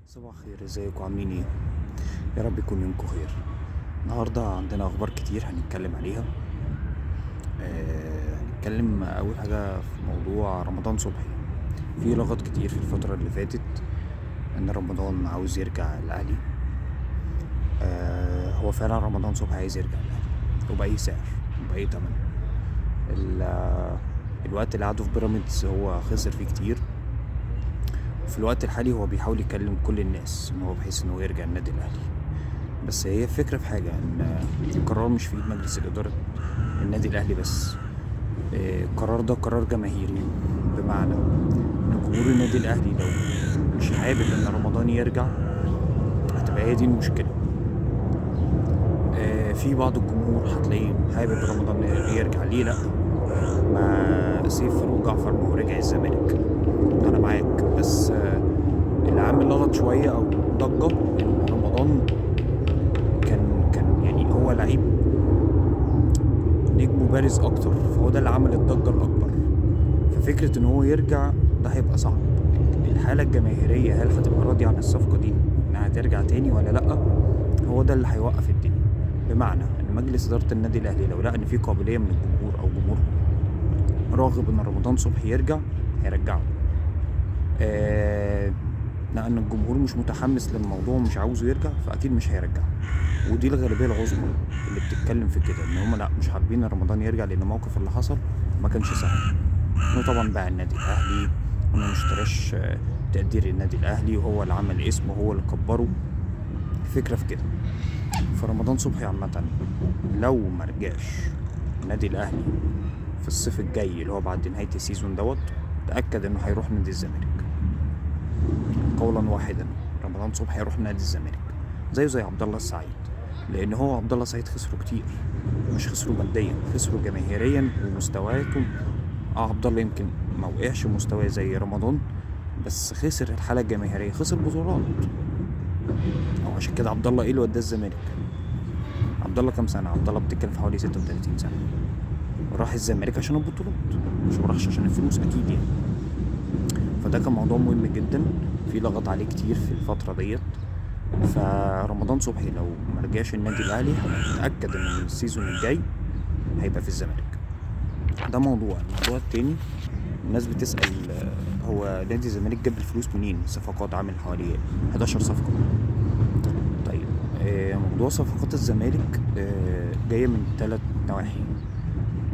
صباح خير، ازيكم عاملين ايه؟ يا رب يكون يومكم خير. النهارده عندنا اخبار كتير هنتكلم عليها. هنتكلم اول حاجه في موضوع رمضان صبحي. في لغط كتير في الفتره اللي فاتت ان رمضان عاوز يرجع الاهلي. هو فعلا رمضان صبحي عايز يرجع الاهلي، وباي سعر وباي تمن. الوقت اللي قعده في بيراميدز هو خسر فيه كتير. في الوقت الحالي هو بيحاول يكلم كل الناس ان هو بحيث انه يرجع النادي الاهلي. بس هي الفكرة في حاجة ان القرار مش في ايد مجلس الإدارة النادي الأهلي بس. القرار ده قرار جماهيري، بمعنى ان جمهور النادي الأهلي لو مش حابب ان رمضان يرجع هتبقى هي دي المشكلة. في بعض الجمهور هتلاقيه حابب رمضان يرجع، ليه لأ؟ ما سيف فاروق جعفر ما هو رجع الزمالك، أنا معاك، بس اللي عامل لغط شوية أو ضجة إن رمضان كان يعني هو لعيب نجمه بارز اكتر، فهو ده اللي عمل الضجه الاكبر. ففكره ان هو يرجع ده هيبقى صعب. الحاله الجماهيريه هل هتبقى راضيه عن الصفقه دي انها ترجع تاني ولا لا؟ هو ده اللي هيوقف الدنيا. بمعنى ان مجلس اداره النادي الاهلي لو لقى ان في قابليه من الجمهور او جمهور راغب ان رمضان صبحي يرجع هيرجعه. آه لان الجمهور مش متحمس للموضوع ومش عاوزه يرجع فاكيد مش هيرجع. ودي الغالبيه العظمى اللي بتتكلم في كده، ان هم لا مش حابين رمضان يرجع لان الموقف اللي حصل ما كانش سهل. انه طبعا باع النادي الاهلي، انه مشتراش تقدير النادي الاهلي، وهو اللي عمل اسمه وهو اللي كبره. الفكره في كده. فرمضان صبحي عامه لو ما رجعش النادي الاهلي في الصيف الجاي اللي هو بعد نهايه السيزون دوت، تاكد انه هيروح نادي الزمالك قولا واحدا. رمضان صبحي هيروح نادي الزمالك زي عبد الله السعيد، لان هو عبد الله السعيد خسروا كتير، مش خسروا ماديا، خسروا جماهيريا ومستوياتهم. عبد الله يمكن ما وقعش مستواه زي رمضان، بس خسر الحاله الجماهيريه، خسر بطولات. او عشان كده عبد الله ايه اللي وداه الزمالك؟ عبد الله كام سنه؟ عبد الله بتتكلم في حوالي 36 سنه، وراح الزمالك عشان البطولات، مش راحش عشان الفلوس اكيد يعني. فده كان موضوع مهم جدا، في لغط عليه كتير في الفتره ديت. فرمضان صبحي لو مرجعش النادي الاهلي هتاكد ان من السيزون الجاي هيبقى في الزمالك. ده موضوع. الموضوع التاني، الناس بتسأل هو نادي الزمالك جاب الفلوس منين؟ صفقات عامل حوالي 11 صفقة. طيب موضوع صفقات الزمالك جاية من 3 نواحي.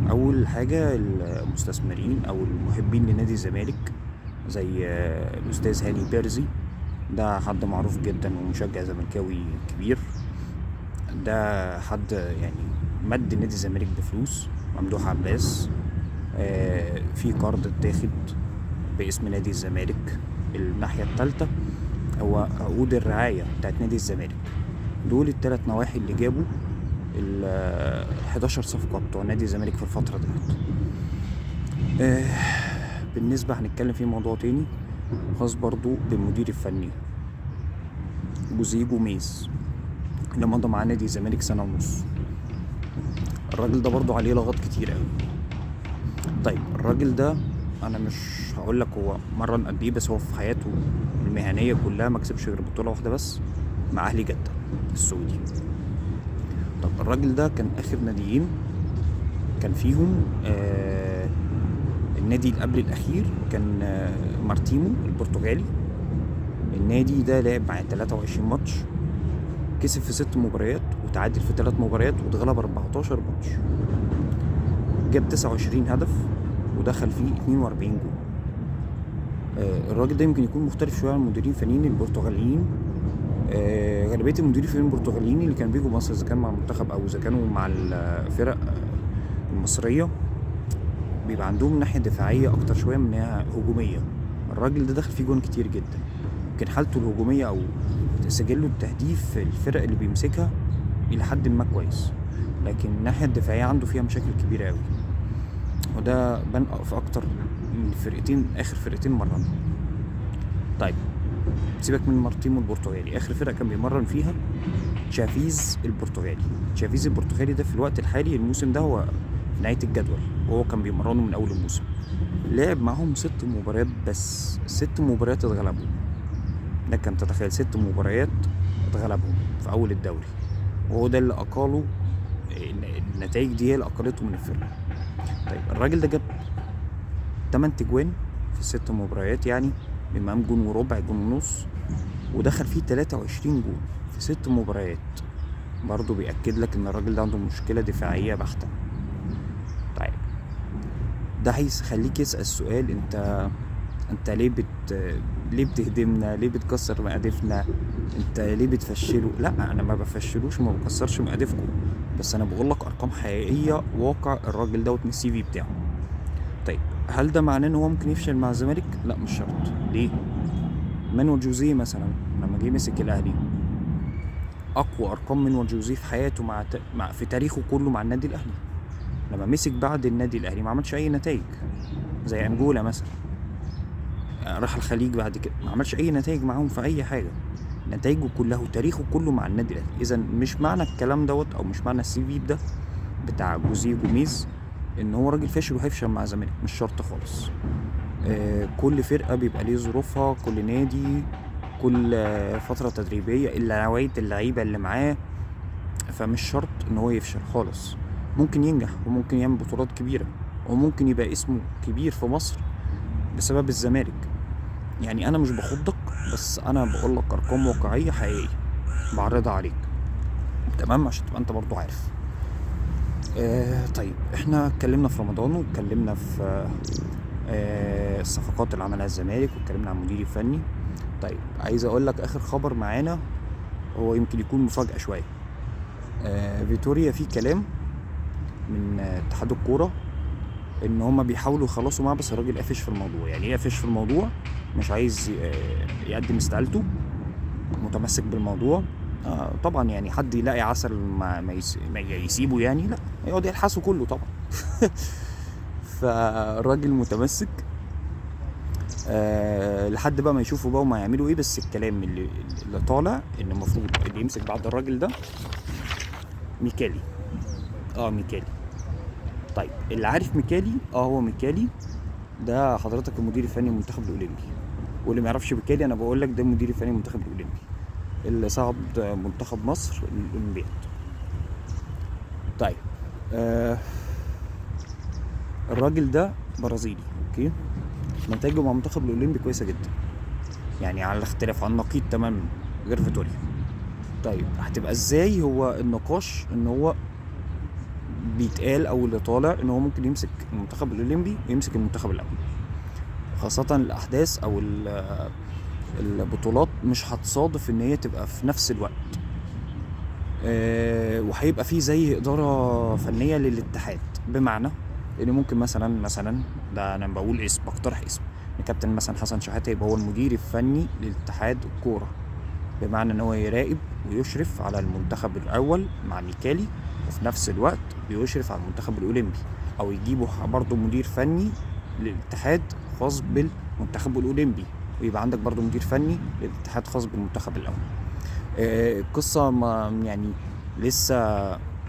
أول حاجة المستثمرين أو المحبين لنادي الزمالك زي الأستاذ هاني بيرزي، ده حد معروف جدا ومشجع زملكاوي كبير. ده حد يعني مد نادي الزمالك بفلوس. ممدوح عباس، في قرض اتاخد باسم نادي الزمالك. الناحية التالتة هو عقود الرعاية بتاعت نادي الزمالك. دول التلات نواحي اللي جابوا ال 11 صفقة بتوع نادي الزمالك في الفترة ديت. بالنسبة هنتكلم في موضوع تاني خاص برضو بالمدير الفني جوزيه جوميز اللي مضى مع نادي الزمالك 1.5 سنة. الراجل ده برضو عليه لغط كتير قوي. طيب الراجل ده انا مش هقولك هو مرن قد ايه، بس هو في حياته المهنيه كلها ما كسبش غير بطوله واحده بس مع اهلي جده السعودي. طب الراجل ده كان اخر ناديين كان فيهم النادي اللي قبل الاخير كان مارتيمو البرتغالي. النادي ده لعب مع 23 ماتش، كسب في 6 مباريات وتعادل في 3 مباريات واتغلب 14 ماتش، جاب 29 هدف ودخل فيه 42 جول. الراجل ده يمكن يكون مختلف شويه عن المديرين الفنيين البرتغاليين. غالبيه المديرين الفنيين البرتغاليين اللي كانوا بيجوا مصر اذا كان مع المنتخب او اذا كانوا مع الفرق المصريه بيبقى عندهم ناحيه دفاعيه اكتر شويه من ناحيه هجوميه. الراجل ده دخل فيه جون كتير جدا، يمكن حالته الهجوميه او سجله التهديف في الفرق اللي بيمسكها الى حد ما كويس، لكن الناحيه الدفاعيه عنده فيها مشاكل كبيره قوي، وده بان في اكتر من فرقتين، اخر فرقتين مرنوا. طيب سيبك من مارتيمو البرتغالي، اخر فرقه كان بيمرن فيها تشافيز البرتغالي. تشافيز البرتغالي ده في الوقت الحالي الموسم ده هو في نهايه الجدول، وهو كان بيمرنه من اول الموسم. لعب معهم 6 مباريات بس، 6 مباريات اتغلبوا. لك ان تتخيل 6 مباريات اتغلبهم في اول الدوري، وهو ده اللي اقاله. النتائج دي هي اللي اقلته من الفرقه. طيب الراجل ده جاب 8 تجوان في 6 مباريات، يعني بإمام جون وربع، جون ونص، ودخل فيه 23 جون في 6 مباريات. برضو بيأكد لك ان الراجل ده عنده مشكلة دفاعية بحتة. طيب ده هيخليك يسأل السؤال، انت ليه بتهدمنا؟ ليه بتكسر مقادفنا؟ انت ليه بتفشله؟ لا، انا ما بفشلوش وما بكسرش مقادفكم، بس انا بقول لك ارقام حقيقية، واقع الراجل دوت من السي في بتاعه. طيب هل ده معناه ان هو ممكن يفشل مع الزمالك؟ لا مش شرط. ليه؟ مانويل جوزيه مثلا لما جه مسك الاهلي، اقوى ارقام مانويل جوزيه في حياته في تاريخه كله مع النادي الاهلي. لما مسك بعد النادي الاهلي ما عملش اي نتائج، زي انجولا مثلا، راح الخليج بعد كده ما عملش اي نتائج معاهم في اي حاجه. نتائجه كلها وتاريخه كله مع النادي الاهلي. اذا مش معنى الكلام دوت، او مش معنى السي في ده بتاع جوزيه جوميز ان هو راجل فاشل وهيفشل مع الزمالك. مش شرط خالص. كل فرقه بيبقى ليه ظروفها، كل نادي، كل فتره تدريبيه، الا نوعيه اللعيبه اللي معاه. فمش شرط ان هو يفشل خالص. ممكن ينجح وممكن يعمل بطولات كبيره، وممكن يبقى اسمه كبير في مصر بسبب الزمالك. يعني انا مش بخضك، بس انا بقول لك ارقام واقعيه حقيقيه بعرضها عليك، تمام؟ عشان تبقى انت برضو عارف. طيب احنا اتكلمنا في رمضان، واتكلمنا في الصفقات اللي عملها الزمالك، واتكلمنا عن المدير الفني. طيب عايز اقول لك اخر خبر معانا، هو يمكن يكون مفاجأة شوية. فيتوريا في كلام من اتحاد الكورة ان هما بيحاولوا يخلصوا معاه، بس الراجل قافش في الموضوع. يعني ايه قافش في الموضوع؟ مش عايز يقدم استقالته، متمسك بالموضوع. طبعا يعني حد يلاقي عسل ما يسيبه، يعني لا، يقعد يلحسه كله طبعا. فالراجل متمسك لحد بقى ما يشوفوا بقى وما يعملوا ايه. بس الكلام اللي طالع ان المفروض اللي يمسك بعد الراجل ده ميكالي. ميكالي. طيب اللي عارف ميكالي، هو ميكالي ده حضرتك المدير الفني المنتخب الاولمبي. واللي ما يعرفش ميكالي، انا بقول لك ده المدير الفني المنتخب الاولمبي اللي صعد منتخب مصر للاولمبياد. طيب الراجل ده برازيلي، اوكي، نتائجه مع المنتخب الاولمبي كويسه جدا، يعني على الاختلاف، عن النقيض تماما، غير فيتوريا. طيب هتبقى ازاي؟ هو النقاش ان هو بيتقال، او اللي طالع ان هو ممكن يمسك المنتخب الاولمبي ويمسك المنتخب الاول، خاصه الاحداث او البطولات مش هتصادف ان هي تبقى في نفس الوقت. وهيبقى فيه زي اداره فنيه للاتحاد، بمعنى ان ممكن مثلا ده انا بقول بقترح اسم، ان كابتن مثلا حسن شحاته يبقى هو المدير الفني للاتحاد الكوره، بمعنى ان هو يراقب ويشرف على المنتخب الاول مع ميكالي، وفي نفس الوقت بيشرف على المنتخب الاولمبي. او يجيبوا برضو مدير فني للاتحاد خاص بالمنتخب الاولمبي، ويبقى عندك برضو مدير فني للاتحاد خاص بالمنتخب الاول. القصه ما يعني لسه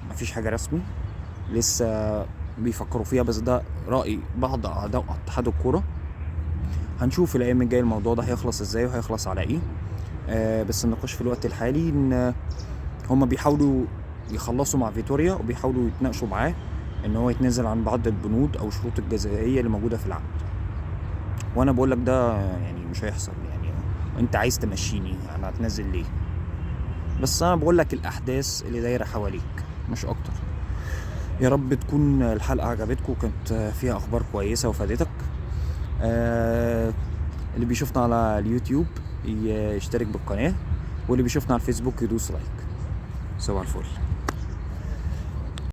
ما فيش حاجه رسمي، لسه بيفكروا فيها، بس ده رأي بعض اعضاء اتحاد الكوره. هنشوف الايام الجايه الموضوع ده هيخلص ازاي وهيخلص على ايه. بس النقاش في الوقت الحالي ان هما بيحاولوا يخلصوا مع فيتوريا، وبيحاولوا يتناقشوا معاه ان هو يتنازل عن بعض البنود او الشروط الجزائيه اللي موجوده في العقد. وانا بقول لك ده يعني مش هيحصل. يعني انت عايز تمشيني، انا هتنزل ليه؟ بس انا بقول لك الاحداث اللي دايره حواليك مش اكتر. يا رب تكون الحلقه عجبتكم وكانت فيها اخبار كويسه وفادتك. اللي بيشوفنا على اليوتيوب يشترك بالقناه، واللي بيشوفنا على الفيسبوك يدوس لايك. صباح الفل.